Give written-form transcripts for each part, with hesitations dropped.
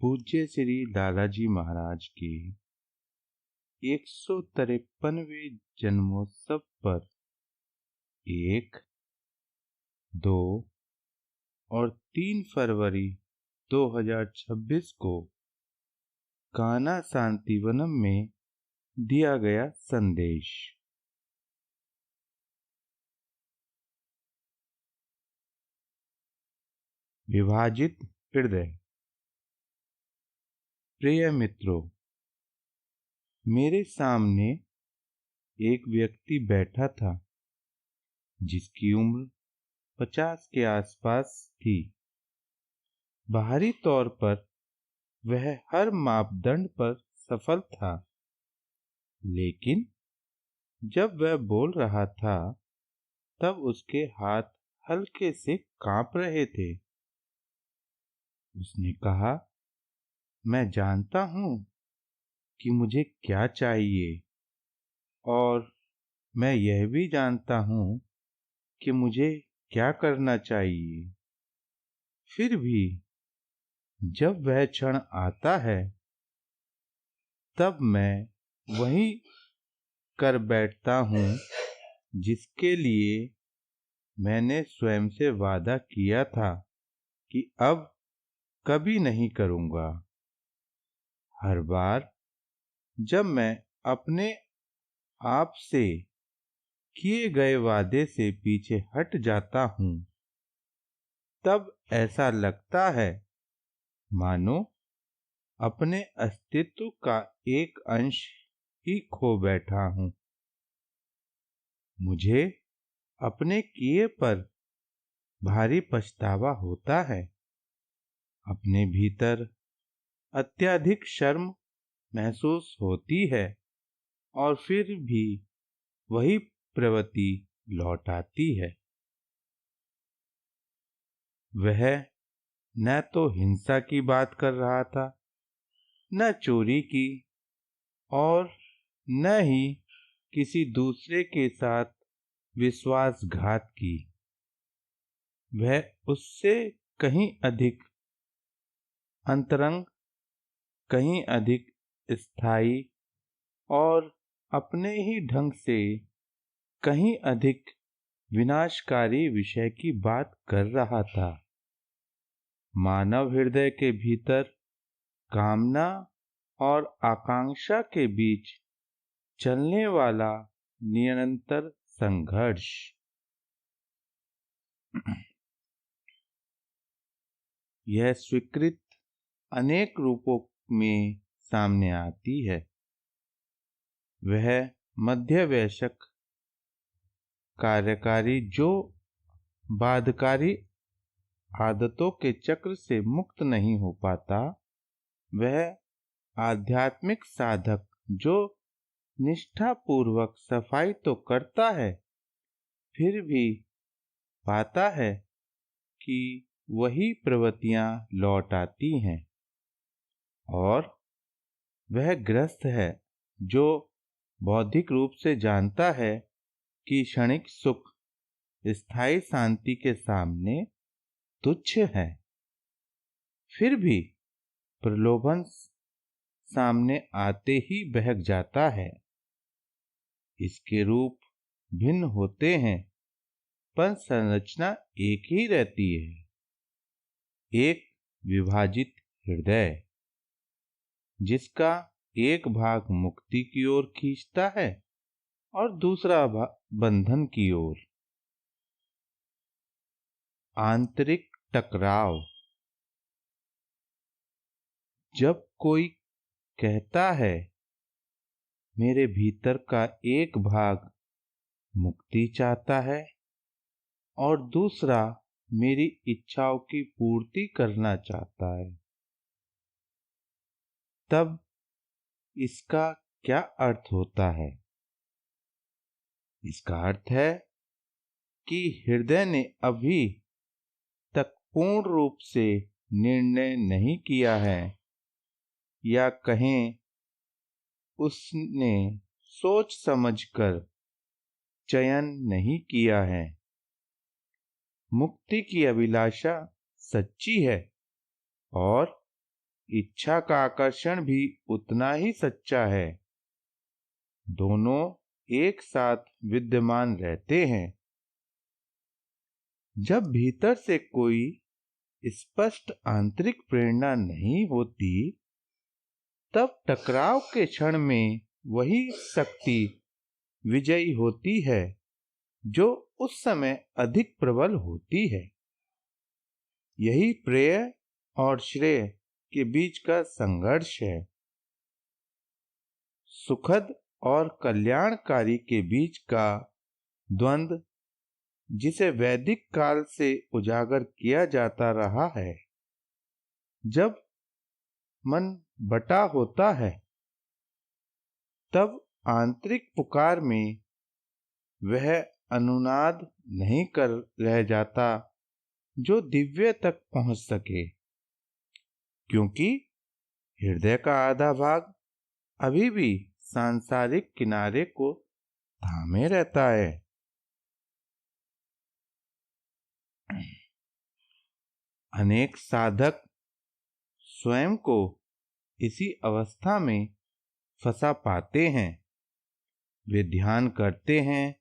पूज्य श्री लालाजी महाराज के 153वें जन्मोत्सव पर 1, 2 और 3 फरवरी 2026 को कान्हा शांतिवनम में दिया गया संदेश। विभाजित हृदय। प्रिय मित्रों, मेरे सामने एक व्यक्ति बैठा था जिसकी उम्र 50 के आसपास थी। बाहरी तौर पर वह हर मापदंड पर सफल था, लेकिन जब वह बोल रहा था तब उसके हाथ हल्के से कांप रहे थे। उसने कहा, मैं जानता हूं कि मुझे क्या चाहिए और मैं यह भी जानता हूं कि मुझे क्या करना चाहिए। फिर भी जब वह क्षण आता है तब मैं वही कर बैठता हूं जिसके लिए मैंने स्वयं से वादा किया था कि अब कभी नहीं करूंगा। हर बार जब मैं अपने आप से किए गए वादे से पीछे हट जाता हूं तब ऐसा लगता है मानो अपने अस्तित्व का एक अंश ही खो बैठा हूं। मुझे अपने किए पर भारी पछतावा होता है। अपने भीतर अत्यधिक शर्म महसूस होती है और फिर भी वही प्रवृत्ति लौट आती है। वह न तो हिंसा की बात कर रहा था, न चोरी की और न ही किसी दूसरे के साथ विश्वासघात की। वह उससे कहीं अधिक अंतरंग, कहीं अधिक स्थायी और अपने ही ढंग से कहीं अधिक विनाशकारी विषय की बात कर रहा था। मानव हृदय के भीतर कामना और आकांक्षा के बीच चलने वाला निरंतर संघर्ष। यह स्वीकृत अनेक रूपों में सामने आती है। वह मध्यवयस्क कार्यकारी जो बाध्यकारी आदतों के चक्र से मुक्त नहीं हो पाता, वह आध्यात्मिक साधक जो निष्ठापूर्वक सफाई तो करता है, फिर भी पाता है कि वही प्रवृत्तियां लौट आती हैं। और वह ग्रस्त है जो बौद्धिक रूप से जानता है कि क्षणिक सुख स्थायी शांति के सामने तुच्छ है, फिर भी प्रलोभन सामने आते ही बहक जाता है। इसके रूप भिन्न होते हैं पर संरचना एक ही रहती है। एक विभाजित हृदय जिसका एक भाग मुक्ति की ओर खींचता है और दूसरा बंधन की ओर। आंतरिक टकराव। जब कोई कहता है मेरे भीतर का एक भाग मुक्ति चाहता है और दूसरा मेरी इच्छाओं की पूर्ति करना चाहता है, तब इसका क्या अर्थ होता है? इसका अर्थ है कि हृदय ने अभी तक पूर्ण रूप से निर्णय नहीं किया है, या कहें उसने सोच समझकर चयन नहीं किया है। मुक्ति की अभिलाषा सच्ची है और इच्छा का आकर्षण भी उतना ही सच्चा है। दोनों एक साथ विद्यमान रहते हैं। जब भीतर से कोई स्पष्ट आंतरिक प्रेरणा नहीं होती, तब टकराव के क्षण में वही शक्ति विजयी होती है जो उस समय अधिक प्रबल होती है। यही प्रेय और श्रेय के बीच का संघर्ष है। सुखद और कल्याणकारी के बीच का द्वंद्व, जिसे वैदिक काल से उजागर किया जाता रहा है। जब मन बटा होता है, तब आंतरिक पुकार में वह अनुनाद नहीं कर रह जाता जो दिव्य तक पहुंच सके, क्योंकि हृदय का आधा भाग अभी भी सांसारिक किनारे को थामे रहता है। अनेक साधक स्वयं को इसी अवस्था में फंसा पाते हैं। वे ध्यान करते हैं,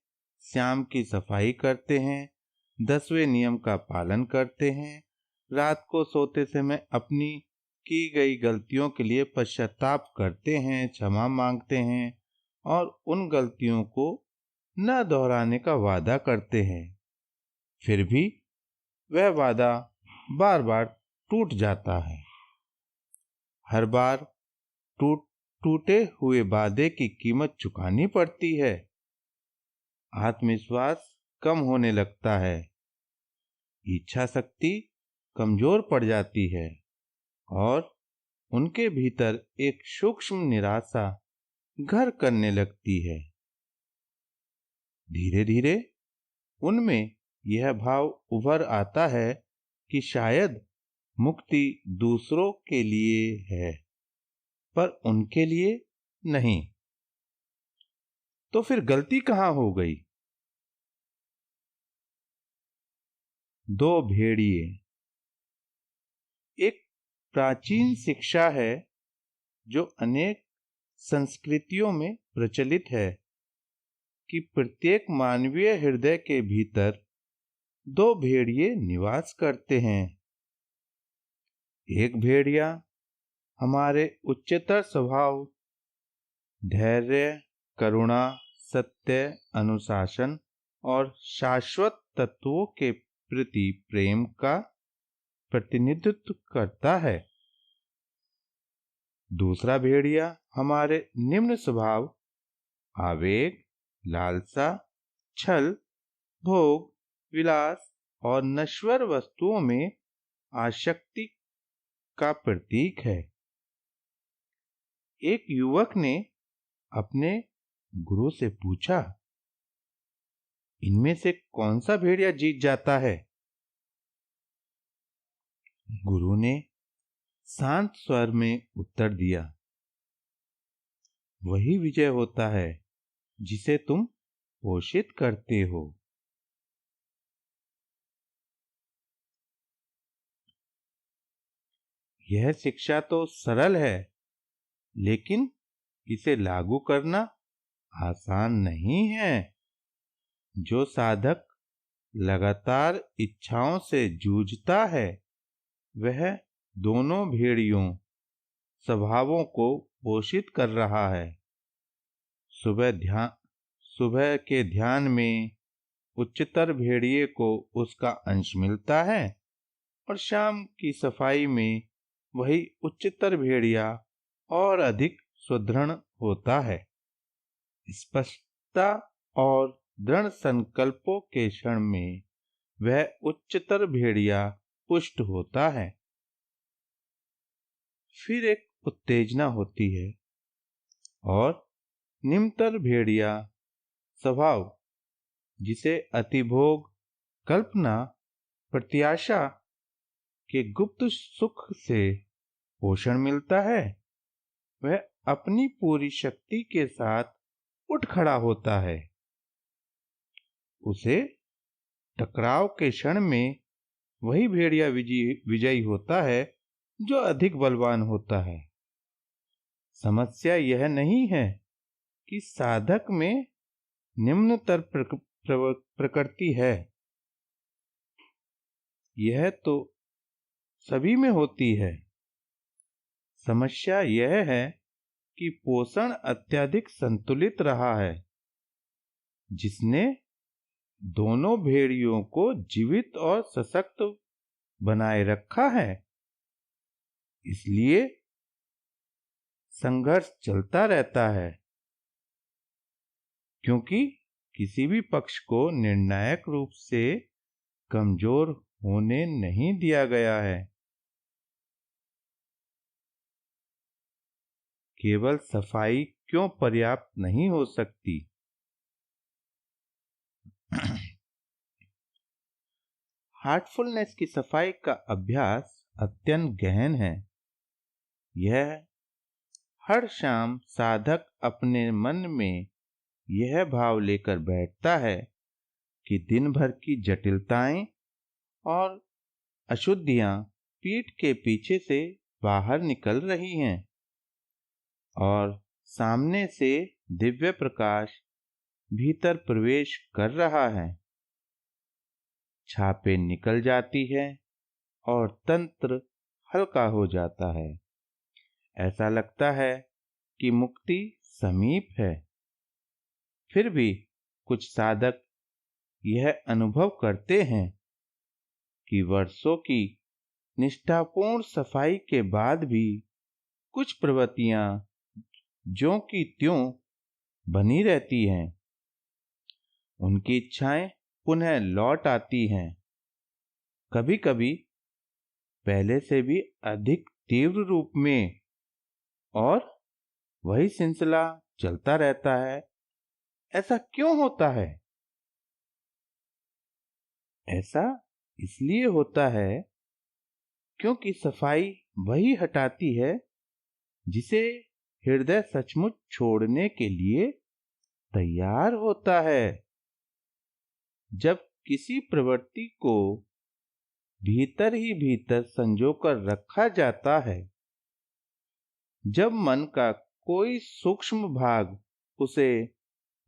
शाम की सफाई करते हैं, 10वें नियम का पालन करते हैं, रात को सोते समय अपनी की गई गलतियों के लिए पश्चाताप करते हैं, क्षमा मांगते हैं और उन गलतियों को न दोहराने का वादा करते हैं। फिर भी वह वादा बार बार टूट जाता है। हर बार टूटे हुए वादे की कीमत चुकानी पड़ती है। आत्मविश्वास कम होने लगता है, इच्छा शक्ति कमजोर पड़ जाती है और उनके भीतर एक सूक्ष्म निराशा घर करने लगती है। धीरे धीरे उनमें यह भाव उभर आता है कि शायद मुक्ति दूसरों के लिए है, पर उनके लिए नहीं। तो फिर गलती कहां हो गई? दो भेड़िए। एक प्राचीन शिक्षा है जो अनेक संस्कृतियों में प्रचलित है कि प्रत्येक मानवीय हृदय के भीतर दो भेड़िए निवास करते हैं। एक भेड़िया हमारे उच्चतर स्वभाव, धैर्य, करुणा, सत्य, अनुशासन और शाश्वत तत्वों के प्रति प्रेम का प्रतिनिधित्व करता है। दूसरा भेड़िया हमारे निम्न स्वभाव, आवेग, लालसा, छल, भोग, विलास और नश्वर वस्तुओं में आसक्ति का प्रतीक है। एक युवक ने अपने गुरु से पूछा, इनमें से कौन सा भेड़िया जीत जाता है? गुरु ने शांत स्वर में उत्तर दिया, वही विजय होता है जिसे तुम पोषित करते हो। यह शिक्षा तो सरल है, लेकिन इसे लागू करना आसान नहीं है। जो साधक लगातार इच्छाओं से जूझता है, वह दोनों भेड़ियों स्वभावों को पोषित कर रहा है। सुबह के ध्यान में उच्चतर भेड़िए को उसका अंश मिलता है और शाम की सफाई में वही उच्चतर भेड़िया और अधिक सुदृढ़ होता है। स्पष्टता और दृढ़ संकल्पों के क्षण में वह उच्चतर भेड़िया पुष्ट होता है। फिर एक उत्तेजना होती है और निम्नतर भेड़िया स्वभाव, जिसे अतिभोग, कल्पना, प्रत्याशा के गुप्त सुख से पोषण मिलता है, वह अपनी पूरी शक्ति के साथ उठ खड़ा होता है। उसे टकराव के क्षण में वही भेड़िया विजयी होता है जो अधिक बलवान होता है। समस्या यह नहीं है कि साधक में निम्नतर प्रकृति है, यह तो सभी में होती है। समस्या यह है कि पोषण अत्यधिक संतुलित रहा है, जिसने दोनों भेड़ियों को जीवित और सशक्त बनाए रखा है। इसलिए संघर्ष चलता रहता है, क्योंकि किसी भी पक्ष को निर्णायक रूप से कमजोर होने नहीं दिया गया है। केवल सफाई क्यों पर्याप्त नहीं हो सकती? हार्टफुलनेस की सफाई का अभ्यास अत्यंत गहन है। यह हर शाम साधक अपने मन में यह भाव लेकर बैठता है कि दिन भर की जटिलताएं और अशुद्धियां पीठ के पीछे से बाहर निकल रही हैं और सामने से दिव्य प्रकाश भीतर प्रवेश कर रहा है। छापें निकल जाती है और तंत्र हल्का हो जाता है। ऐसा लगता है कि मुक्ति समीप है। फिर भी कुछ साधक यह अनुभव करते हैं कि वर्षों की निष्ठापूर्ण सफाई के बाद भी कुछ प्रवृत्तियां ज्यों की त्यों बनी रहती हैं। उनकी इच्छाएं पुनः लौट आती हैं, कभी कभी पहले से भी अधिक तीव्र रूप में, और वही सिलसिला चलता रहता है। ऐसा क्यों होता है? ऐसा इसलिए होता है क्योंकि सफाई वही हटाती है जिसे हृदय सचमुच छोड़ने के लिए तैयार होता है। जब किसी प्रवृत्ति को भीतर ही भीतर संजोकर रखा जाता है, जब मन का कोई सूक्ष्म भाग उसे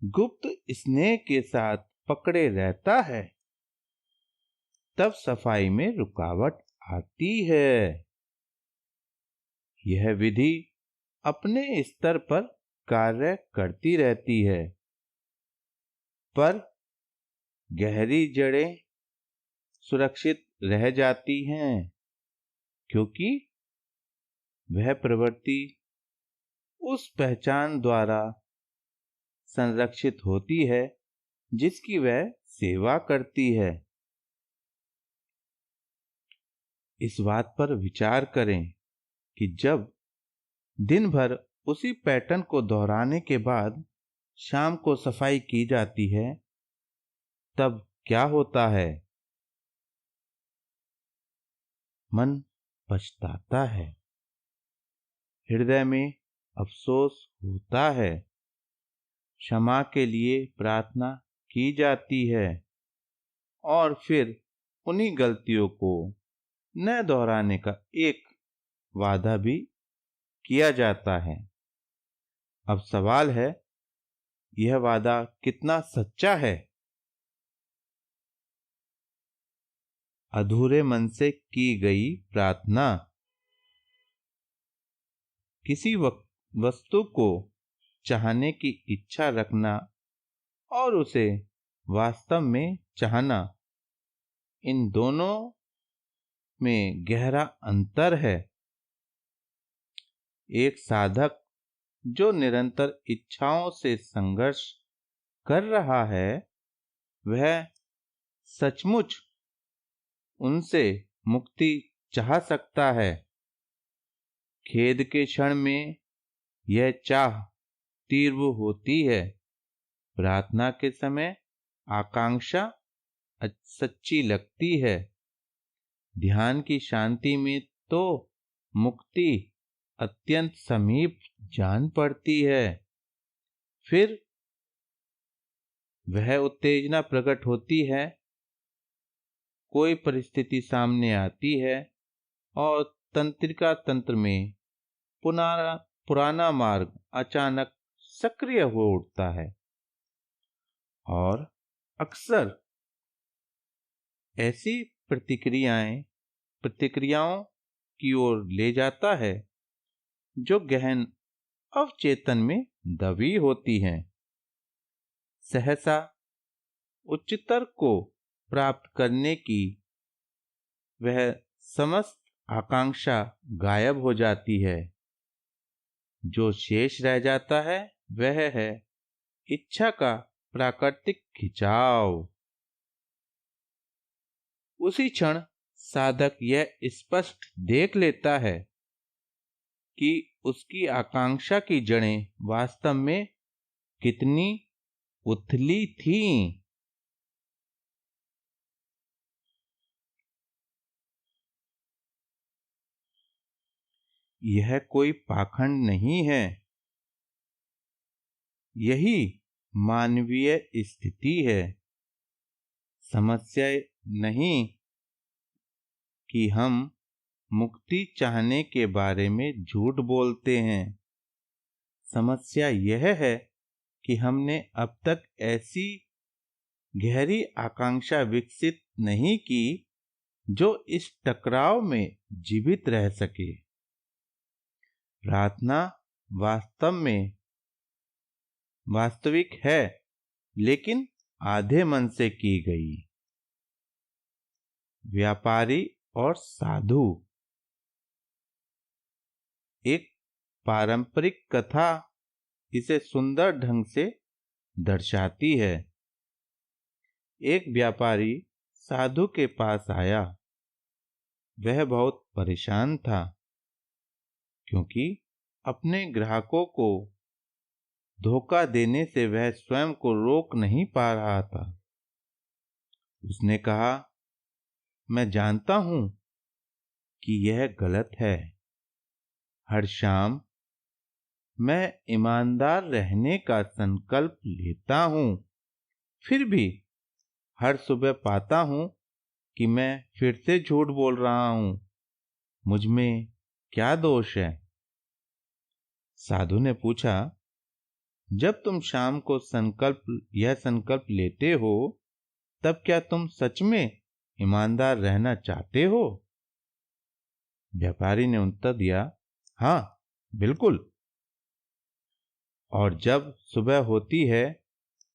गुप्त स्नेह के साथ पकड़े रहता है, तब सफाई में रुकावट आती है। यह विधि अपने स्तर पर कार्य करती रहती है, पर गहरी जड़ें सुरक्षित रह जाती हैं, क्योंकि वह प्रवृत्ति उस पहचान द्वारा संरक्षित होती है जिसकी वह सेवा करती है। इस बात पर विचार करें कि जब दिन भर उसी पैटर्न को दोहराने के बाद शाम को सफाई की जाती है, तब क्या होता है? मन पछताता है, हृदय में अफसोस होता है, क्षमा के लिए प्रार्थना की जाती है और फिर उन्हीं गलतियों को न दोहराने का एक वादा भी किया जाता है। अब सवाल है, यह वादा कितना सच्चा है? अधूरे मन से की गई प्रार्थना किसी वस्तु को चाहने की इच्छा रखना और उसे वास्तव में चाहना, इन दोनों में गहरा अंतर है। एक साधक जो निरंतर इच्छाओं से संघर्ष कर रहा है, वह सचमुच उनसे मुक्ति चाह सकता है। खेद के क्षण में यह चाह तीव्र होती है, प्रार्थना के समय आकांक्षा सच्ची लगती है, ध्यान की शांति में तो मुक्ति अत्यंत समीप जान पड़ती है। फिर वह उत्तेजना प्रकट होती है, कोई परिस्थिति सामने आती है और तंत्रिका तंत्र में पुराना मार्ग अचानक सक्रिय हो उठता है और अक्सर ऐसी प्रतिक्रियाओं की ओर ले जाता है जो गहन अवचेतन में दबी होती हैं। सहसा उच्चतर को प्राप्त करने की वह समस्त आकांक्षा गायब हो जाती है। जो शेष रह जाता है वह है इच्छा का प्राकृतिक खिंचाव। उसी क्षण साधक यह स्पष्ट देख लेता है कि उसकी आकांक्षा की जड़ें वास्तव में कितनी उथली थीं। यह कोई पाखंड नहीं है, यही मानवीय स्थिति है। समस्या नहीं कि हम मुक्ति चाहने के बारे में झूठ बोलते हैं। समस्या यह है कि हमने अब तक ऐसी गहरी आकांक्षा विकसित नहीं की जो इस टकराव में जीवित रह सके। प्रार्थना वास्तविक है, लेकिन आधे मन से की गई। व्यापारी और साधु। एक पारंपरिक कथा इसे सुंदर ढंग से दर्शाती है। एक व्यापारी साधु के पास आया। वह बहुत परेशान था क्योंकि अपने ग्राहकों को धोखा देने से वह स्वयं को रोक नहीं पा रहा था। उसने कहा, मैं जानता हूं कि यह गलत है। हर शाम मैं ईमानदार रहने का संकल्प लेता हूं, फिर भी हर सुबह पाता हूं कि मैं फिर से झूठ बोल रहा हूं। मुझ में क्या दोष है? साधु ने पूछा, जब तुम शाम को यह संकल्प लेते हो, तब क्या तुम सच में ईमानदार रहना चाहते हो? व्यापारी ने उत्तर दिया, हाँ, बिल्कुल। और जब सुबह होती है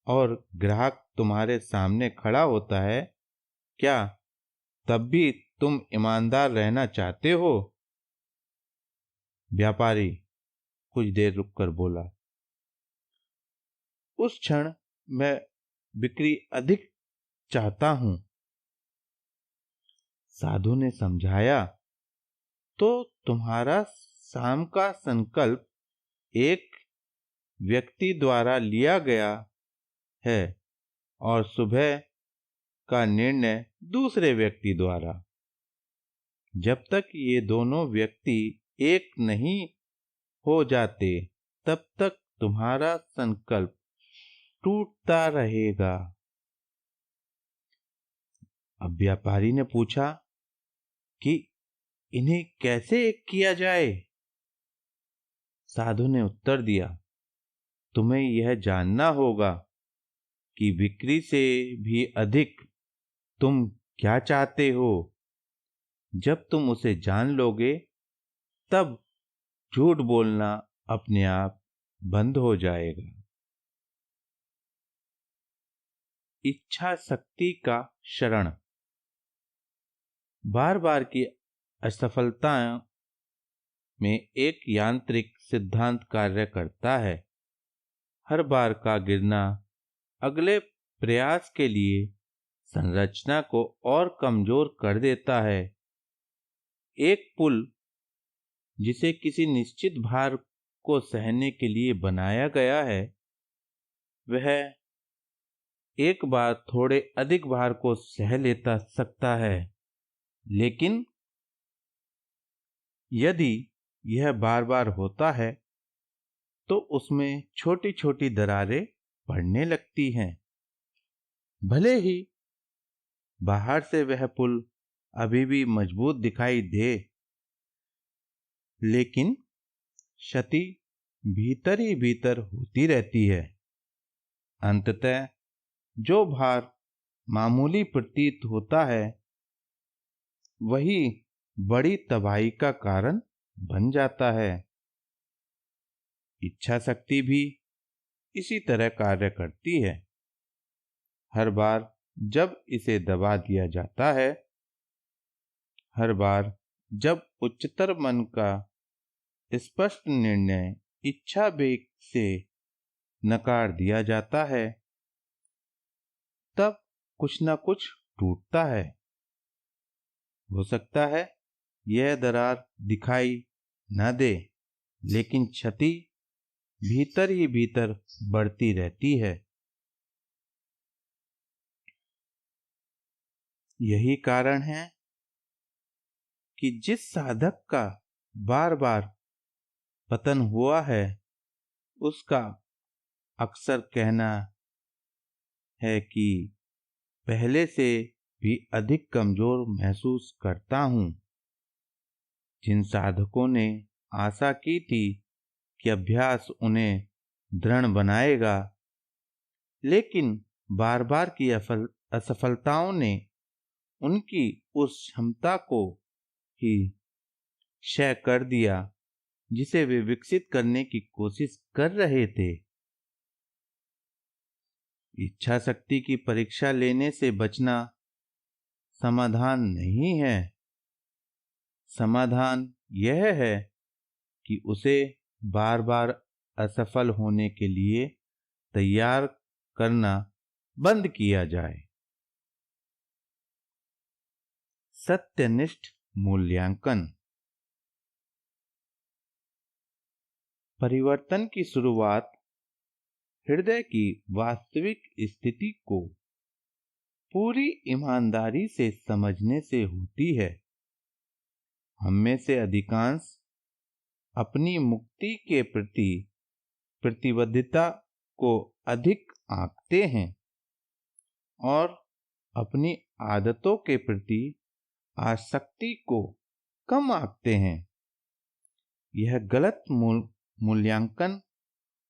और ग्राहक तुम्हारे सामने खड़ा होता है, क्या तब भी तुम ईमानदार रहना चाहते हो? व्यापारी कुछ देर रुककर बोला, उस क्षण मैं बिक्री अधिक चाहता हूं। साधु ने समझाया, तो तुम्हारा शाम का संकल्प एक व्यक्ति द्वारा लिया गया है और सुबह का निर्णय दूसरे व्यक्ति द्वारा। जब तक ये दोनों व्यक्ति एक नहीं हो जाते, तब तक तुम्हारा संकल्प टूटता रहेगा। अब व्यापारी ने पूछा कि इन्हें कैसे एक किया जाए? साधु ने उत्तर दिया, तुम्हें यह जानना होगा कि बिक्री से भी अधिक तुम क्या चाहते हो। जब तुम उसे जान लोगे, तब झूठ बोलना अपने आप बंद हो जाएगा। इच्छा शक्ति का शरण। बार बार की असफलता में एक यांत्रिक सिद्धांत कार्य करता है। हर बार का गिरना अगले प्रयास के लिए संरचना को और कमजोर कर देता है। एक पुल जिसे किसी निश्चित भार को सहने के लिए बनाया गया है, वह एक बार थोड़े अधिक भार को सह लेता सकता है, लेकिन यदि यह बार बार होता है तो उसमें छोटी छोटी दरारें पड़ने लगती हैं। भले ही बाहर से वह पुल अभी भी मजबूत दिखाई दे, लेकिन क्षति भीतर ही भीतर होती रहती है। अंततः जो भार मामूली प्रतीत होता है वही बड़ी तबाही का कारण बन जाता है। इच्छा शक्ति भी इसी तरह कार्य करती है। हर बार जब इसे दबा दिया जाता है, हर बार जब उच्चतर मन का स्पष्ट निर्णय इच्छा वेग से नकार दिया जाता है, तब कुछ न कुछ टूटता है। हो सकता है यह दरार दिखाई न दे, लेकिन क्षति भीतर ही भीतर बढ़ती रहती है। यही कारण है कि जिस साधक का बार बार पतन हुआ है, उसका अक्सर कहना है कि पहले से भी अधिक कमजोर महसूस करता हूं। जिन साधकों ने आशा की थी कि अभ्यास उन्हें दृढ़ बनाएगा, लेकिन बार बार की असफलताओं ने उनकी उस क्षमता को ही क्षय कर दिया जिसे वे विकसित करने की कोशिश कर रहे थे। इच्छा शक्ति की परीक्षा लेने से बचना समाधान नहीं है। समाधान यह है कि उसे बार बार असफल होने के लिए तैयार करना बंद किया जाए। सत्यनिष्ठ मूल्यांकन। परिवर्तन की शुरुआत हृदय की वास्तविक स्थिति को पूरी ईमानदारी से समझने से होती है। हम में से अधिकांश अपनी मुक्ति के प्रति प्रतिबद्धता को अधिक आंकते हैं और अपनी आदतों के प्रति आसक्ति को कम आंकते हैं। यह गलत मूल्यांकन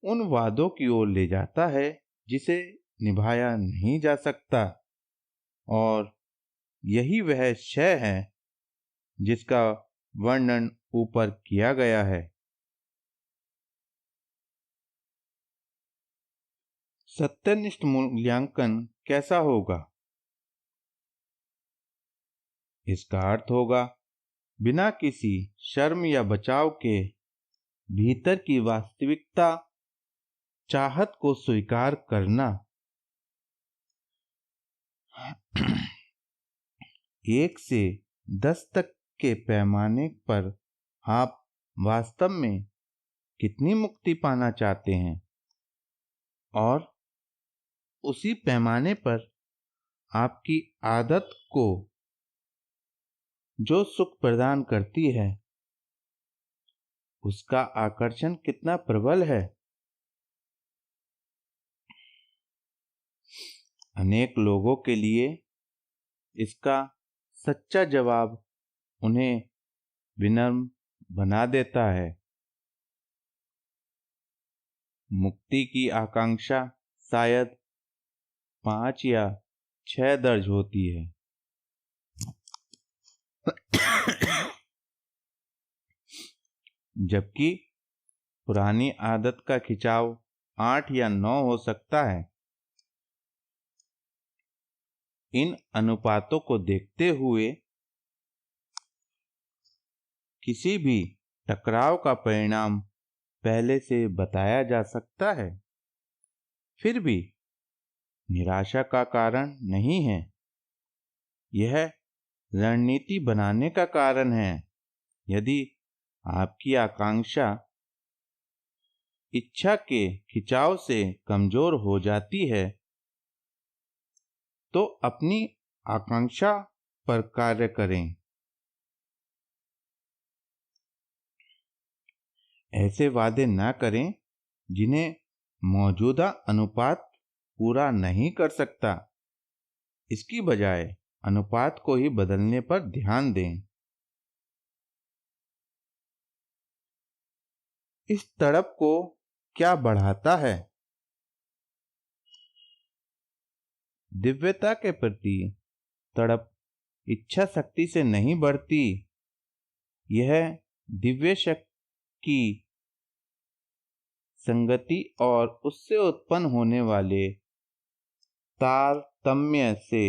उन वादों की ओर ले जाता है जिसे निभाया नहीं जा सकता, और यही वह क्षय है जिसका वर्णन ऊपर किया गया है। सत्यनिष्ठ मूल्यांकन कैसा होगा? इसका अर्थ होगा बिना किसी शर्म या बचाव के भीतर की वास्तविकता चाहत को स्वीकार करना। 1 से 10 तक के पैमाने पर आप वास्तव में कितनी मुक्ति पाना चाहते हैं, और उसी पैमाने पर आपकी आदत को जो सुख प्रदान करती है उसका आकर्षण कितना प्रबल है। अनेक लोगों के लिए इसका सच्चा जवाब उन्हें विनम्र बना देता है। मुक्ति की आकांक्षा शायद 5 या 6 दर्ज होती है, जबकि पुरानी आदत का खिंचाव 8 या 9 हो सकता है। इन अनुपातों को देखते हुए किसी भी टकराव का परिणाम पहले से बताया जा सकता है। फिर भी निराशा का कारण नहीं है, यह रणनीति बनाने का कारण है। यदि आपकी आकांक्षा इच्छा के खिंचाव से कमजोर हो जाती है, तो अपनी आकांक्षा पर कार्य करें। ऐसे वादे न करें जिन्हें मौजूदा अनुपात पूरा नहीं कर सकता। इसकी बजाय अनुपात को ही बदलने पर ध्यान दें। इस तड़प को क्या बढ़ाता है? दिव्यता के प्रति तड़प इच्छा शक्ति से नहीं बढ़ती। यह दिव्य शक्ति की संगति और उससे उत्पन्न होने वाले तारतम्य से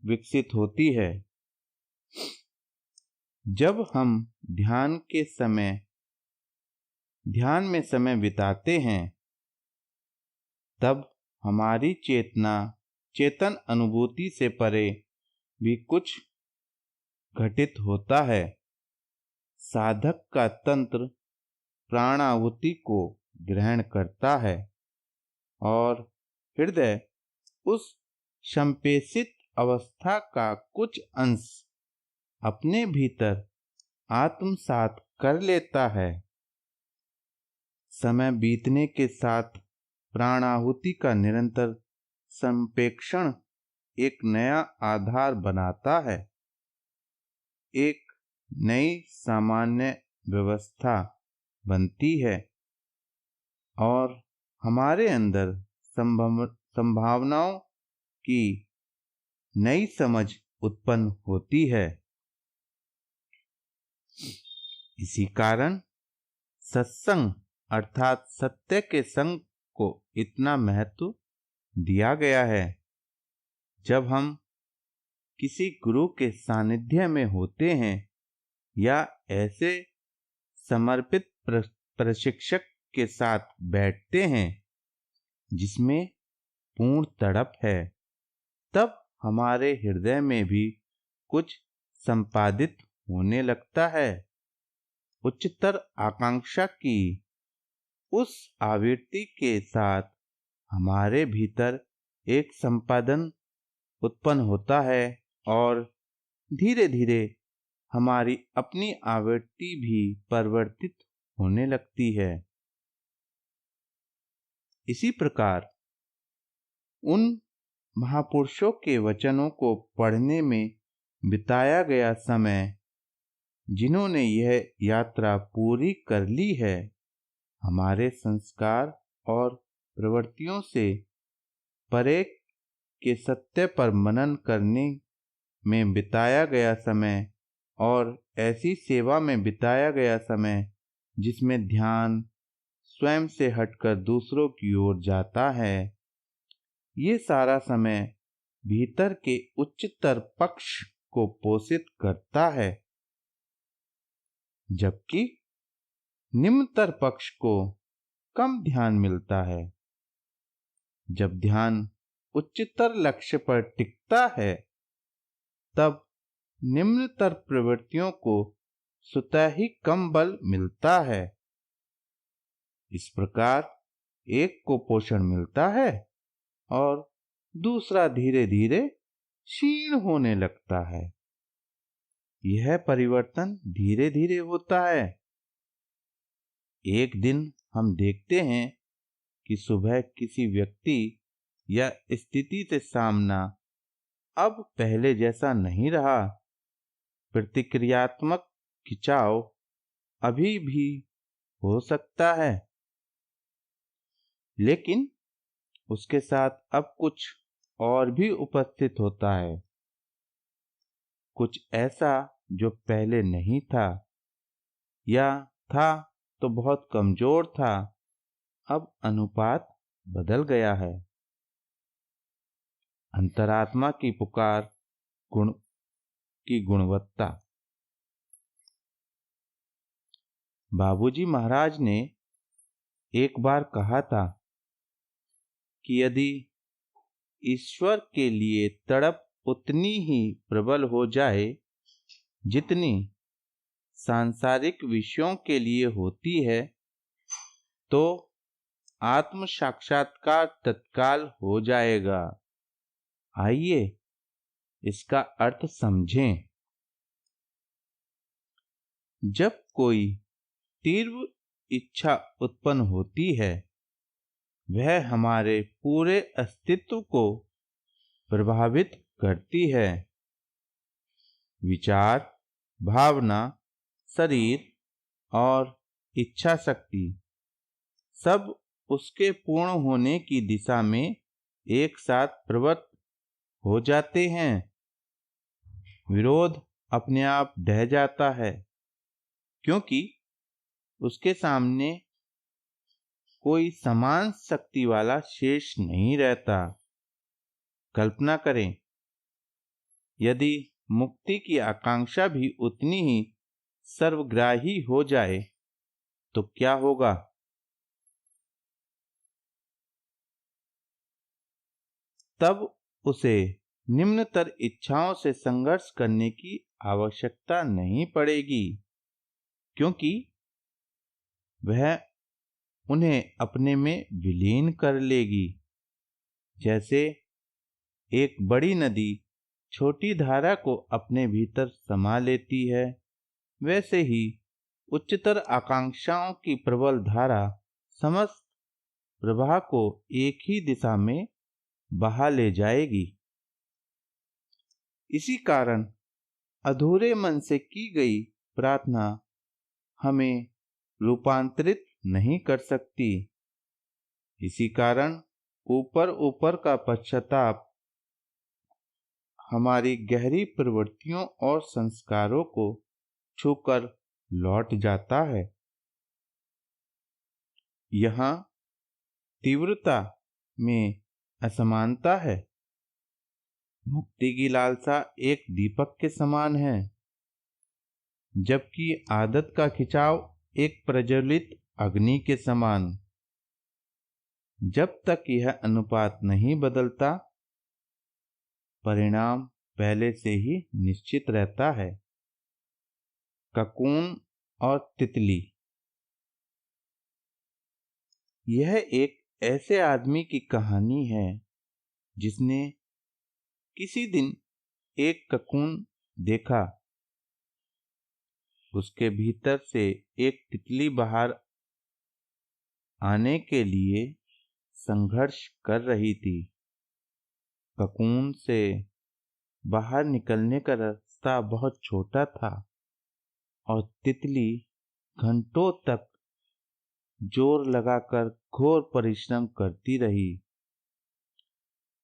विकसित होती है। जब हम ध्यान में समय बिताते हैं, तब हमारी चेतन अनुभूति से परे भी कुछ घटित होता है। साधक का तंत्र प्राणाहुति को ग्रहण करता है और हृदय उस संपेशित अवस्था का कुछ अंश अपने भीतर आत्मसात कर लेता है। समय बीतने के साथ प्राणाहुति का निरंतर संप्रेषण एक नया आधार बनाता है। एक नई सामान्य व्यवस्था बनती है और हमारे अंदर संभावनाओं की नई समझ उत्पन्न होती है। इसी कारण सत्संग अर्थात सत्य के संग को इतना महत्व दिया गया है। जब हम किसी गुरु के सानिध्य में होते हैं या ऐसे समर्पित प्रशिक्षक के साथ बैठते हैं जिसमें पूर्ण तड़प है, तब हमारे हृदय में भी कुछ संपादित होने लगता है। उच्चतर आकांक्षा की उस आवृत्ति के साथ हमारे भीतर एक संपादन उत्पन्न होता है और धीरे धीरे हमारी अपनी आवृत्ति भी परिवर्तित होने लगती है। इसी प्रकार उन महापुरुषों के वचनों को पढ़ने में बिताया गया समय, जिन्होंने यह यात्रा पूरी कर ली है, हमारे संस्कार और प्रवृत्तियों से परे के सत्य पर मनन करने में बिताया गया समय और ऐसी सेवा में बिताया गया समय जिसमें ध्यान स्वयं से हटकर दूसरों की ओर जाता है, ये सारा समय भीतर के उच्चतर पक्ष को पोषित करता है, जबकि निम्नतर पक्ष को कम ध्यान मिलता है। जब ध्यान उच्चतर लक्ष्य पर टिकता है, तब निम्नतर प्रवृत्तियों को स्वतः ही कम बल मिलता है। इस प्रकार एक को पोषण मिलता है और दूसरा धीरे धीरे क्षीण होने लगता है। यह परिवर्तन धीरे धीरे होता है। एक दिन हम देखते हैं कि सुबह किसी व्यक्ति या स्थिति से सामना अब पहले जैसा नहीं रहा। प्रतिक्रियात्मक खिंचाव अभी भी हो सकता है, लेकिन उसके साथ अब कुछ और भी उपस्थित होता है, कुछ ऐसा जो पहले नहीं था या था तो बहुत कमजोर था। अब अनुपात बदल गया है। अंतरात्मा की पुकार की गुणवत्ता। बाबूजी महाराज ने एक बार कहा था कि यदि ईश्वर के लिए तड़प उतनी ही प्रबल हो जाए जितनी सांसारिक विषयों के लिए होती है, तो आत्म साक्षात्कार तत्काल हो जाएगा। आइए इसका अर्थ समझें। जब कोई तीव्र इच्छा उत्पन्न होती है, वह हमारे पूरे अस्तित्व को प्रभावित करती है। विचार, भावना, शरीर और इच्छा शक्ति सब उसके पूर्ण होने की दिशा में एक साथ प्रवृत्त हो जाते हैं। विरोध अपने आप ढह जाता है, क्योंकि उसके सामने कोई समान शक्ति वाला शेष नहीं रहता। कल्पना करें, यदि मुक्ति की आकांक्षा भी उतनी ही सर्वग्राही हो जाए तो क्या होगा? तब उसे निम्नतर इच्छाओं से संघर्ष करने की आवश्यकता नहीं पड़ेगी, क्योंकि वह उन्हें अपने में विलीन कर लेगी। जैसे एक बड़ी नदी छोटी धारा को अपने भीतर समा लेती है, वैसे ही उच्चतर आकांक्षाओं की प्रबल धारा समस्त प्रवाह को एक ही दिशा में बहा ले जाएगी। इसी कारण अधूरे मन से की गई प्रार्थना हमें रूपांतरित नहीं कर सकती। इसी कारण ऊपर ऊपर का पश्चाताप हमारी गहरी प्रवृत्तियों और संस्कारों को छूकर लौट जाता है। यहाँ तीव्रता में असमानता है। मुक्ति की लालसा एक दीपक के समान है, जबकि आदत का खिंचाव एक प्रज्वलित अग्नि के समान। जब तक यह अनुपात नहीं बदलता, परिणाम पहले से ही निश्चित रहता है। ककून और तितली। यह एक ऐसे आदमी की कहानी है जिसने किसी दिन एक ककून देखा। उसके भीतर से एक तितली बाहर आने के लिए संघर्ष कर रही थी। ककून से बाहर निकलने का रास्ता बहुत छोटा था और तितली घंटों तक जोर लगाकर घोर परिश्रम करती रही।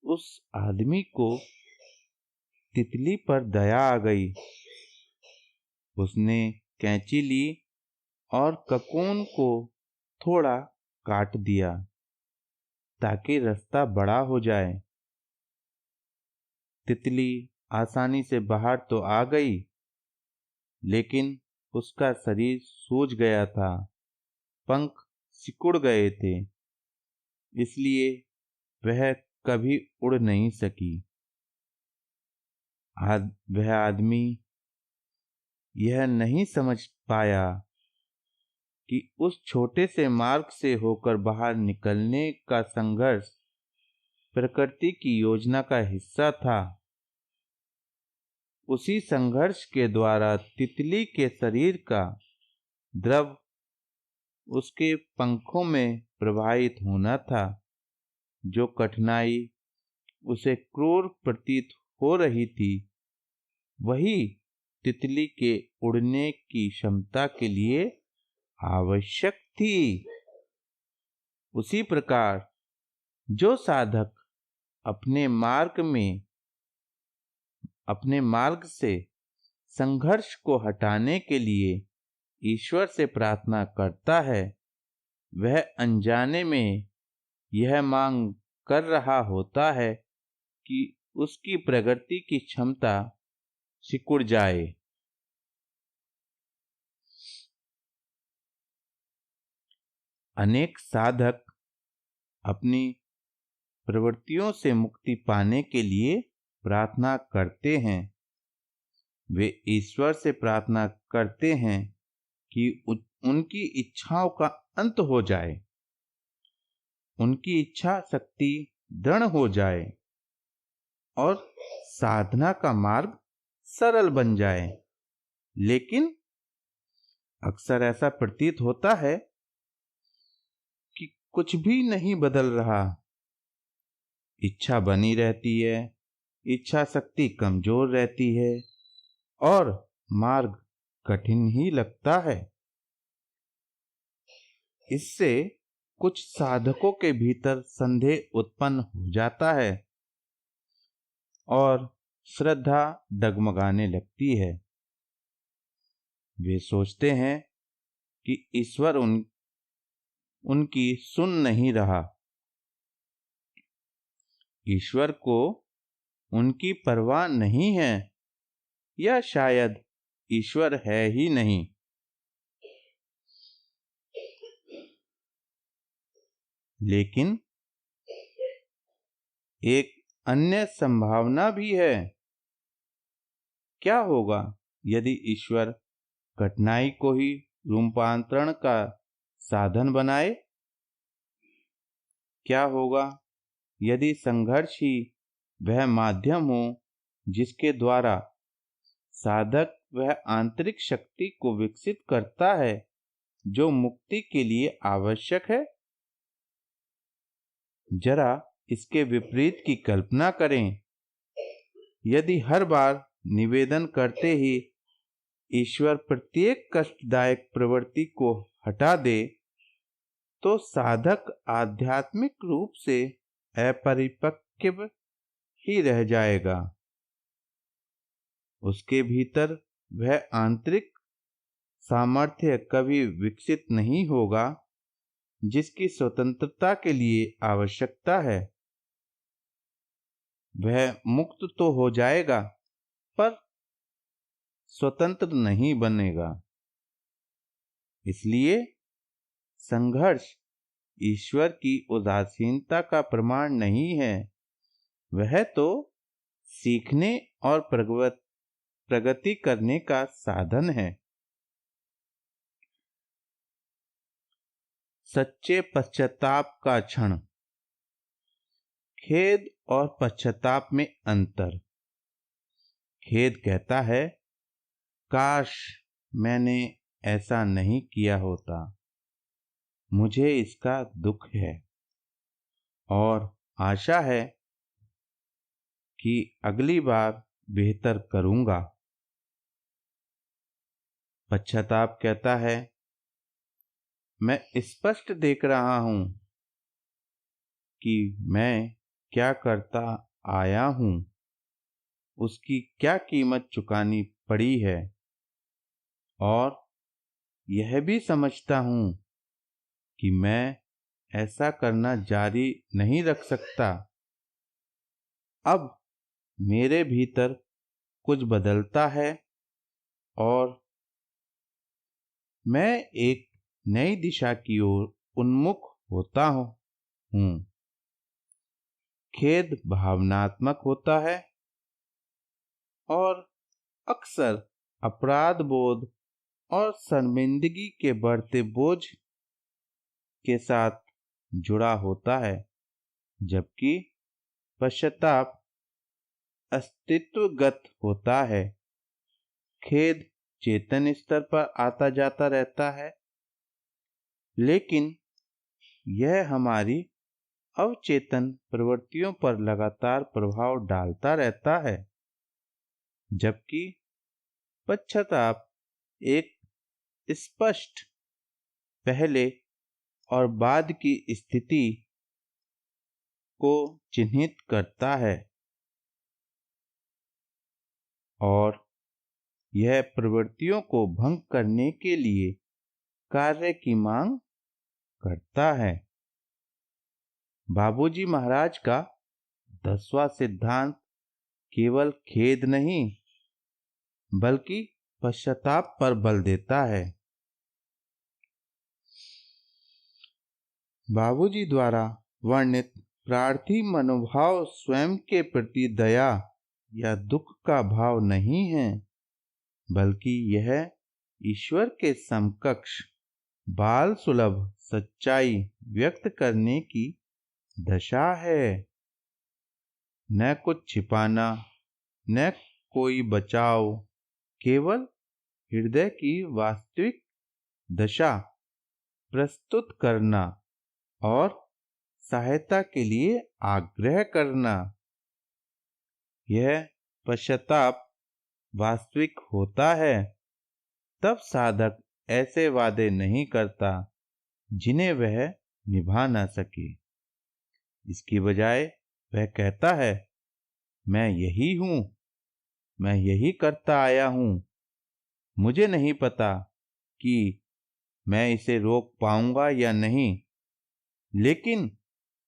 उस आदमी को तितली पर दया आ गई। उसने कैंची ली और ककून को थोड़ा काट दिया ताकि रास्ता बड़ा हो जाए। तितली आसानी से बाहर तो आ गई, लेकिन उसका शरीर सूज गया था, पंख सिकुड़ गए थे, इसलिए वह कभी उड़ नहीं सकी। वह आदमी यह नहीं समझ पाया कि उस छोटे से मार्ग से होकर बाहर निकलने का संघर्ष प्रकृति की योजना का हिस्सा था। उसी संघर्ष के द्वारा तितली के शरीर का द्रव उसके पंखों में प्रवाहित होना था। जो कठिनाई उसे क्रूर प्रतीत हो रही थी, वही तितली के उड़ने की क्षमता के लिए आवश्यक थी। उसी प्रकार जो साधक अपने मार्ग से संघर्ष को हटाने के लिए ईश्वर से प्रार्थना करता है, वह अनजाने में यह मांग कर रहा होता है कि उसकी प्रगति की क्षमता सिकुड़ जाए। अनेक साधक अपनी प्रवृत्तियों से मुक्ति पाने के लिए प्रार्थना करते हैं। वे ईश्वर से प्रार्थना करते हैं कि उनकी इच्छाओं का अंत हो जाए, उनकी इच्छा शक्ति दृढ़ हो जाए और साधना का मार्ग सरल बन जाए। लेकिन अक्सर ऐसा प्रतीत होता है कि कुछ भी नहीं बदल रहा। इच्छा बनी रहती है, इच्छा शक्ति कमजोर रहती है और मार्ग कठिन ही लगता है। इससे कुछ साधकों के भीतर संदेह उत्पन्न हो जाता है और श्रद्धा डगमगाने लगती है। वे सोचते हैं कि ईश्वर उनकी सुन नहीं रहा। ईश्वर को उनकी परवाह नहीं है, या शायद ईश्वर है ही नहीं। लेकिन एक अन्य संभावना भी है। क्या होगा यदि ईश्वर कठिनाई को ही रूपांतरण का साधन बनाए? क्या होगा यदि संघर्ष ही वह माध्यम हो जिसके द्वारा साधक वह आंतरिक शक्ति को विकसित करता है जो मुक्ति के लिए आवश्यक है? जरा इसके विपरीत की कल्पना करें। यदि हर बार निवेदन करते ही ईश्वर प्रत्येक कष्टदायक प्रवृत्ति को हटा दे, तो साधक आध्यात्मिक रूप से अपरिपक्व ही रह जाएगा। उसके भीतर वह आंतरिक सामर्थ्य कभी विकसित नहीं होगा जिसकी स्वतंत्रता के लिए आवश्यकता है। वह मुक्त तो हो जाएगा पर स्वतंत्र नहीं बनेगा। इसलिए संघर्ष ईश्वर की उदासीनता का प्रमाण नहीं है, वह तो सीखने और प्रगति करने का साधन है। सच्चे पश्चाताप का क्षण। खेद और पश्चाताप में अंतर। खेद कहता है, काश मैंने ऐसा नहीं किया होता, मुझे इसका दुख है और आशा है कि अगली बार बेहतर करूंगा। पश्चाताप कहता है, मैं स्पष्ट देख रहा हूं कि मैं क्या करता आया हूं, उसकी क्या कीमत चुकानी पड़ी है, और यह भी समझता हूं कि मैं ऐसा करना जारी नहीं रख सकता। अब मेरे भीतर कुछ बदलता है और मैं एक नई दिशा की ओर उन्मुख होता हूं। खेद भावनात्मक होता है और अक्सर अपराध बोध और शर्मिंदगी के बढ़ते बोझ के साथ जुड़ा होता है, जबकि पश्चाताप अस्तित्वगत होता है। खेद चेतन स्तर पर आता जाता रहता है, लेकिन यह हमारी अवचेतन प्रवृत्तियों पर लगातार प्रभाव डालता रहता है, जबकि पश्चाताप एक स्पष्ट पहले और बाद की स्थिति को चिन्हित करता है और यह प्रवृत्तियों को भंग करने के लिए कार्य की मांग करता है। बाबूजी महाराज का 10वां सिद्धांत केवल खेद नहीं बल्कि पश्चाताप पर बल देता है। बाबूजी द्वारा वर्णित प्रार्थी मनोभाव स्वयं के प्रति दया या दुख का भाव नहीं है, बल्कि यह ईश्वर के समकक्ष बाल सुलभ सच्चाई व्यक्त करने की दशा है। न कुछ छिपाना, न कोई बचाव, केवल हृदय की वास्तविक दशा प्रस्तुत करना और सहायता के लिए आग्रह करना। यह पश्चाताप वास्तविक होता है तब साधक ऐसे वादे नहीं करता जिन्हें वह निभा न सके। इसकी बजाय वह कहता है, मैं यही हूं, मैं यही करता आया हूं। मुझे नहीं पता कि मैं इसे रोक पाऊंगा या नहीं, लेकिन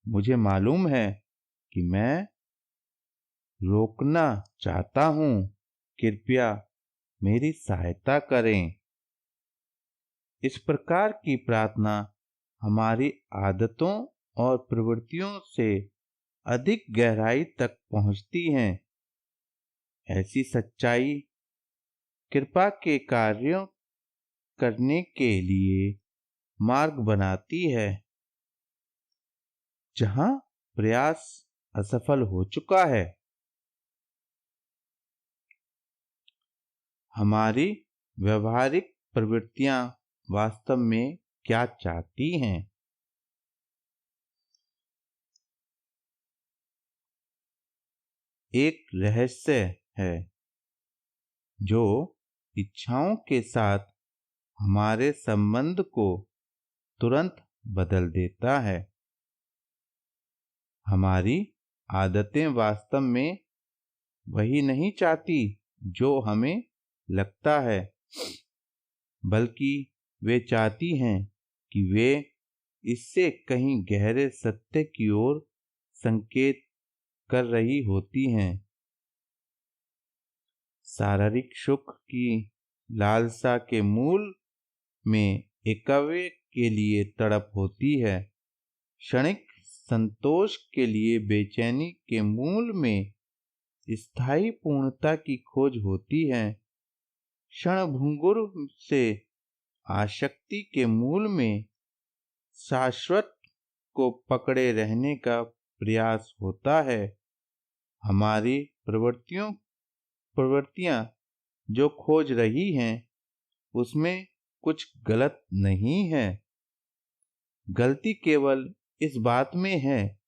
मुझे मालूम है कि मैं रोकना चाहता हूं। कृपया मेरी सहायता करें। इस प्रकार की प्रार्थना हमारी आदतों और प्रवृत्तियों से अधिक गहराई तक पहुंचती है। ऐसी सच्चाई कृपा के कार्यों करने के लिए मार्ग बनाती है। जहां प्रयास असफल हो चुका है, हमारी व्यवहारिक प्रवृत्तियां वास्तव में क्या चाहती हैं? एक रहस्य है जो इच्छाओं के साथ हमारे संबंध को तुरंत बदल देता है। हमारी आदतें वास्तव में वही नहीं चाहती जो हमें लगता है, बल्कि वे चाहती हैं कि वे इससे कहीं गहरे सत्य की ओर संकेत कर रही होती हैं। शारीरिक सुख की लालसा के मूल में एकव्य के लिए तड़प होती है। क्षणिक संतोष के लिए बेचैनी के मूल में स्थायी पूर्णता की खोज होती है। क्षणभंगुर से आसक्ति के मूल में शाश्वत को पकड़े रहने का प्रयास होता है। हमारी प्रवृत्तियां जो खोज रही हैं, उसमें कुछ गलत नहीं है। गलती केवल इस बात में है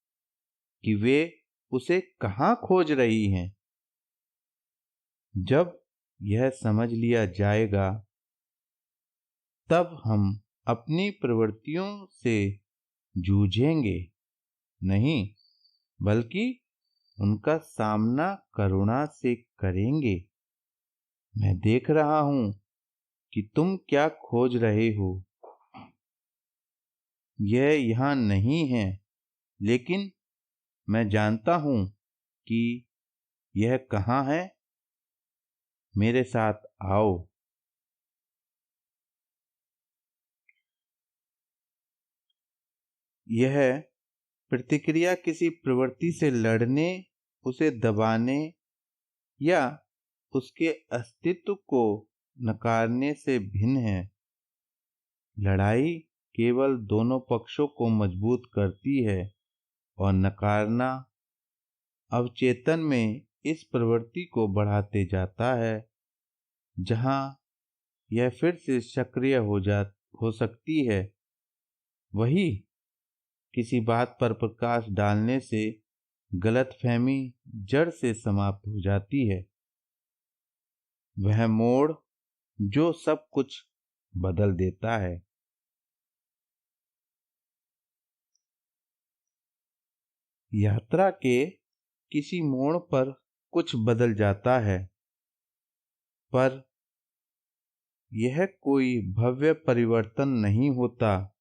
कि वे उसे कहाँ खोज रही हैं। जब यह समझ लिया जाएगा, तब हम अपनी प्रवृत्तियों से जूझेंगे नहीं, बल्कि उनका सामना करुणा से करेंगे। मैं देख रहा हूं कि तुम क्या खोज रहे हो। यह यहाँ नहीं है, लेकिन मैं जानता हूं कि यह कहाँ है। मेरे साथ आओ। यह प्रतिक्रिया किसी प्रवृत्ति से लड़ने, उसे दबाने या उसके अस्तित्व को नकारने से भिन्न है। लड़ाई केवल दोनों पक्षों को मजबूत करती है और नकारना अवचेतन में इस प्रवृत्ति को बढ़ाते जाता है। जहां यह फिर से सक्रिय हो सकती है, वही किसी बात पर प्रकाश डालने से गलतफहमी जड़ से समाप्त हो जाती है। वह मोड़ जो सब कुछ बदल देता है। यात्रा के किसी मोड़ पर कुछ बदल जाता है, पर यह कोई भव्य परिवर्तन नहीं होता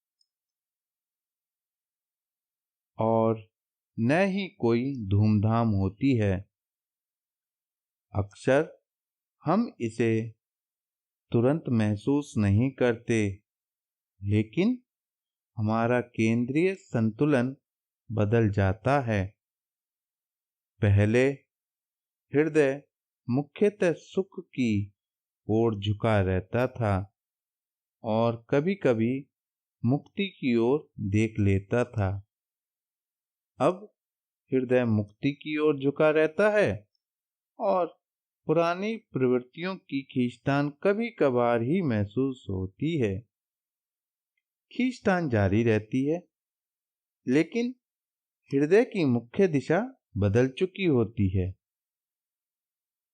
और न ही कोई धूमधाम होती है। अक्सर हम इसे तुरंत महसूस नहीं करते, लेकिन हमारा केंद्रीय संतुलन बदल जाता है। पहले हृदय मुख्यतः सुख की ओर झुका रहता था और कभी-कभी मुक्ति की ओर देख लेता था। अब हृदय मुक्ति की ओर झुका रहता है और पुरानी प्रवृत्तियों की खींचतान कभी-कभार ही महसूस होती है। खींचतान जारी रहती है, लेकिन हृदय की मुख्य दिशा बदल चुकी होती है।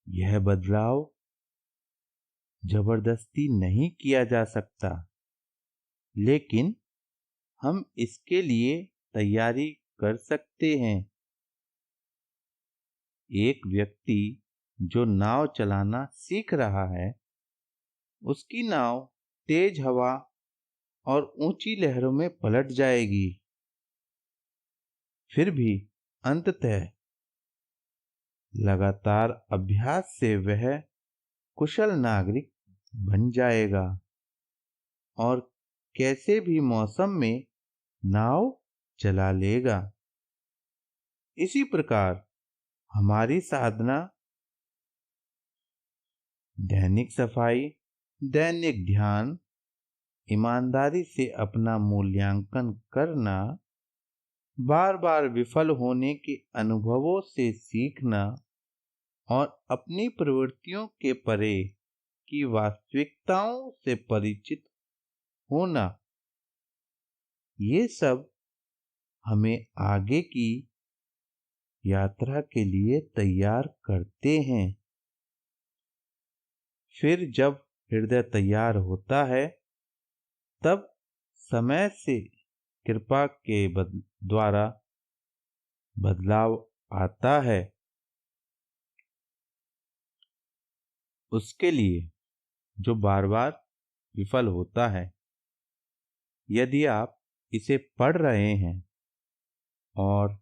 यह बदलाव जबरदस्ती नहीं किया जा सकता, लेकिन हम इसके लिए तैयारी कर सकते हैं। एक व्यक्ति जो नाव चलाना सीख रहा है, उसकी नाव तेज हवा और ऊंची लहरों में पलट जाएगी। फिर भी अंततः लगातार अभ्यास से वह कुशल नागरिक बन जाएगा और कैसे भी मौसम में नाव चला लेगा। इसी प्रकार हमारी साधना दैनिक सफाई, दैनिक ध्यान, ईमानदारी से अपना मूल्यांकन करना, बार बार विफल होने के अनुभवों से सीखना और अपनी प्रवृत्तियों के परे की वास्तविकताओं से परिचित होना, ये सब हमें आगे की यात्रा के लिए तैयार करते हैं। फिर जब हृदय तैयार होता है, तब समय से कृपा के द्वारा बदलाव आता है। उसके लिए जो बार बार विफल होता है, यदि आप इसे पढ़ रहे हैं और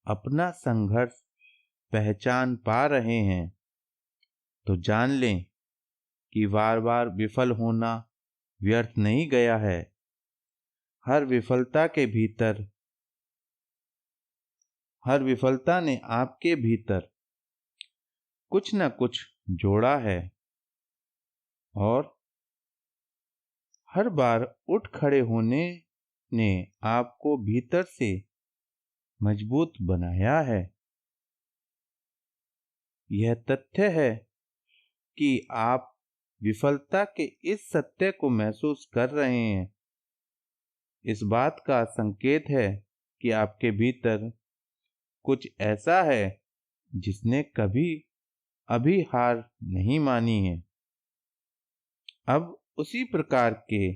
अपना संघर्ष पहचान पा रहे हैं, तो जान लें कि बार बार विफल होना व्यर्थ नहीं गया है। हर विफलता ने आपके भीतर कुछ न कुछ जोड़ा है और हर बार उठ खड़े होने ने आपको भीतर से मजबूत बनाया है। यह तथ्य है कि आप विफलता के इस सत्य को महसूस कर रहे हैं, इस बात का संकेत है कि आपके भीतर कुछ ऐसा है जिसने कभी अभी हार नहीं मानी है। अब उसी प्रकार के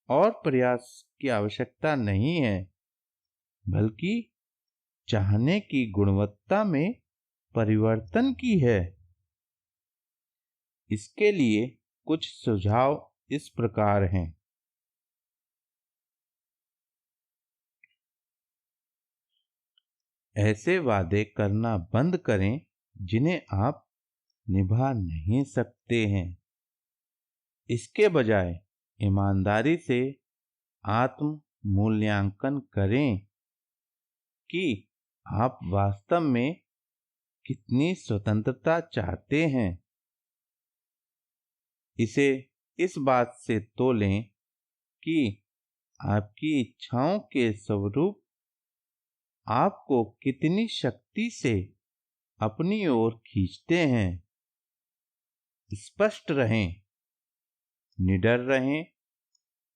और प्रयास की आवश्यकता नहीं है, बल्कि चाहने की गुणवत्ता में परिवर्तन की है। इसके लिए कुछ सुझाव इस प्रकार हैं। ऐसे वादे करना बंद करें जिन्हें आप निभा नहीं सकते हैं। इसके बजाय ईमानदारी से आत्म मूल्यांकन करें कि आप वास्तव में कितनी स्वतंत्रता चाहते हैं। इसे इस बात से तोलें कि आपकी इच्छाओं के स्वरूप आपको कितनी शक्ति से अपनी ओर खींचते हैं। स्पष्ट रहें, निडर रहें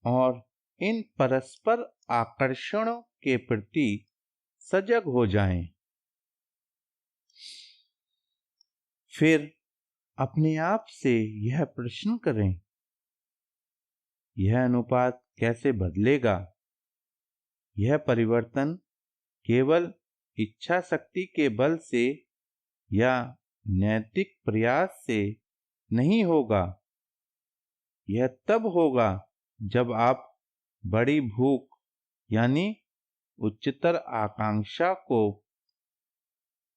और इन परस्पर आकर्षणों के प्रति सजग हो जाएं। फिर अपने आप से यह प्रश्न करें, यह अनुपात कैसे बदलेगा? यह परिवर्तन केवल इच्छा शक्ति के बल से या नैतिक प्रयास से नहीं होगा। यह तब होगा जब आप बड़ी भूख यानी उच्चतर आकांक्षा को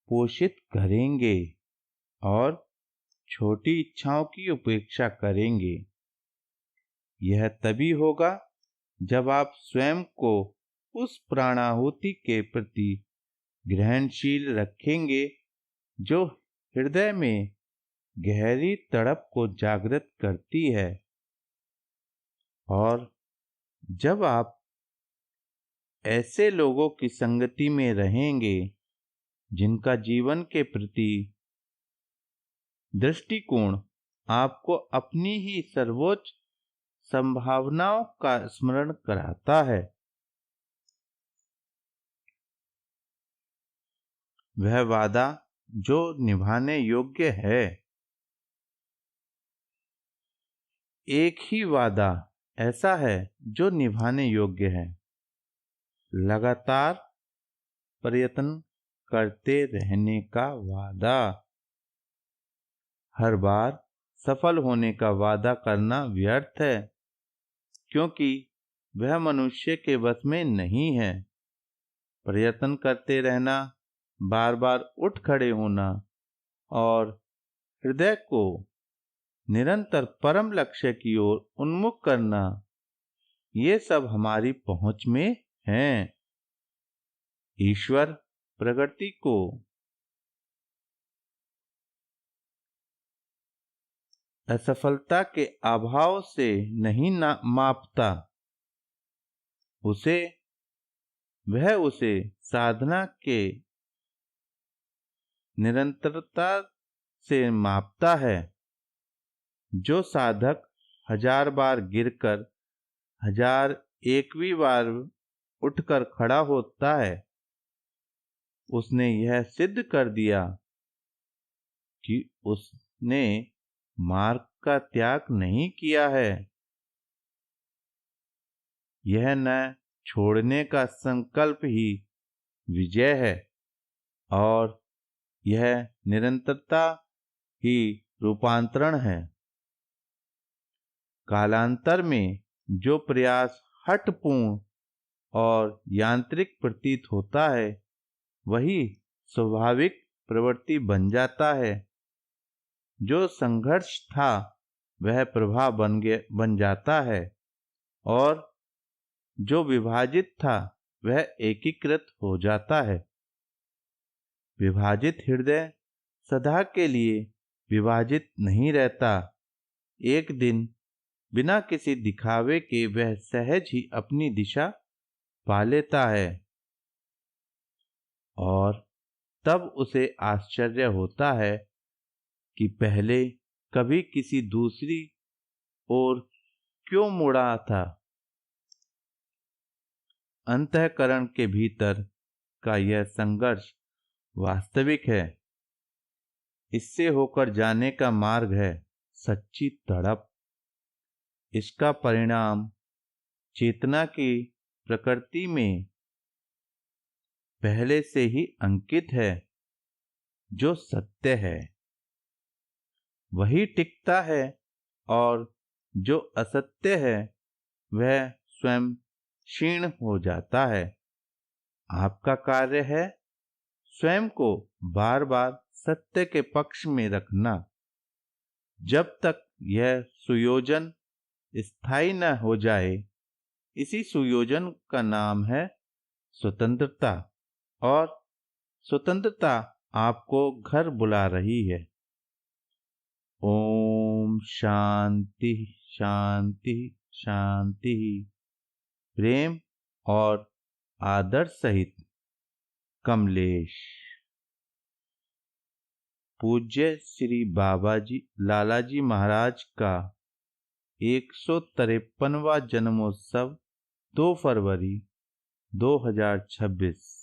पोषित करेंगे और छोटी इच्छाओं की उपेक्षा करेंगे। यह तभी होगा जब आप स्वयं को उस प्राणाहुति के प्रति ग्रहणशील रखेंगे जो हृदय में गहरी तड़प को जागृत करती है। और जब आप ऐसे लोगों की संगति में रहेंगे जिनका जीवन के प्रति दृष्टिकोण आपको अपनी ही सर्वोच्च संभावनाओं का स्मरण कराता है, वह वादा जो निभाने योग्य है। एक ही वादा ऐसा है जो निभाने योग्य है, लगातार प्रयत्न करते रहने का वादा। हर बार सफल होने का वादा करना व्यर्थ है, क्योंकि वह मनुष्य के वश में नहीं है। प्रयत्न करते रहना, बार बार उठ खड़े होना और हृदय को निरंतर परम लक्ष्य की ओर उन्मुख करना, ये सब हमारी पहुंच में हैं। ईश्वर प्रगति को असफलता के अभाव से नहीं मापता, वह उसे साधना के निरंतरता से मापता है। जो साधक 1000 बार गिरकर 1001वीं बार उठकर खड़ा होता है, उसने यह सिद्ध कर दिया कि उसने मार्ग का त्याग नहीं किया है। यह न छोड़ने का संकल्प ही विजय है और यह निरंतरता ही रूपांतरण है। कालांतर में जो प्रयास हठपूर्ण और यांत्रिक प्रतीत होता है, वही स्वाभाविक प्रवृत्ति बन जाता है। जो संघर्ष था वह प्रभाव बन जाता है और जो विभाजित था वह एकीकृत हो जाता है। विभाजित हृदय सदा के लिए विभाजित नहीं रहता। एक दिन बिना किसी दिखावे के वह सहज ही अपनी दिशा पा लेता है और तब उसे आश्चर्य होता है कि पहले कभी किसी दूसरी ओर क्यों मुड़ा था। अंतःकरण के भीतर का यह संघर्ष वास्तविक है। इससे होकर जाने का मार्ग है सच्ची तड़प। इसका परिणाम चेतना की प्रकृति में पहले से ही अंकित है। जो सत्य है वही टिकता है और जो असत्य है वह स्वयं क्षीण हो जाता है। आपका कार्य है स्वयं को बार बार सत्य के पक्ष में रखना, जब तक यह सुयोजन स्थायी न हो जाए। इसी सुयोजन का नाम है स्वतंत्रता, और स्वतंत्रता आपको घर बुला रही है। ओम शांति शांति शांति। प्रेम और आदर सहित कमलेश। पूज्य श्री बाबाजी लालाजी महाराज का 153वां जन्मोत्सव 2 फरवरी 2026।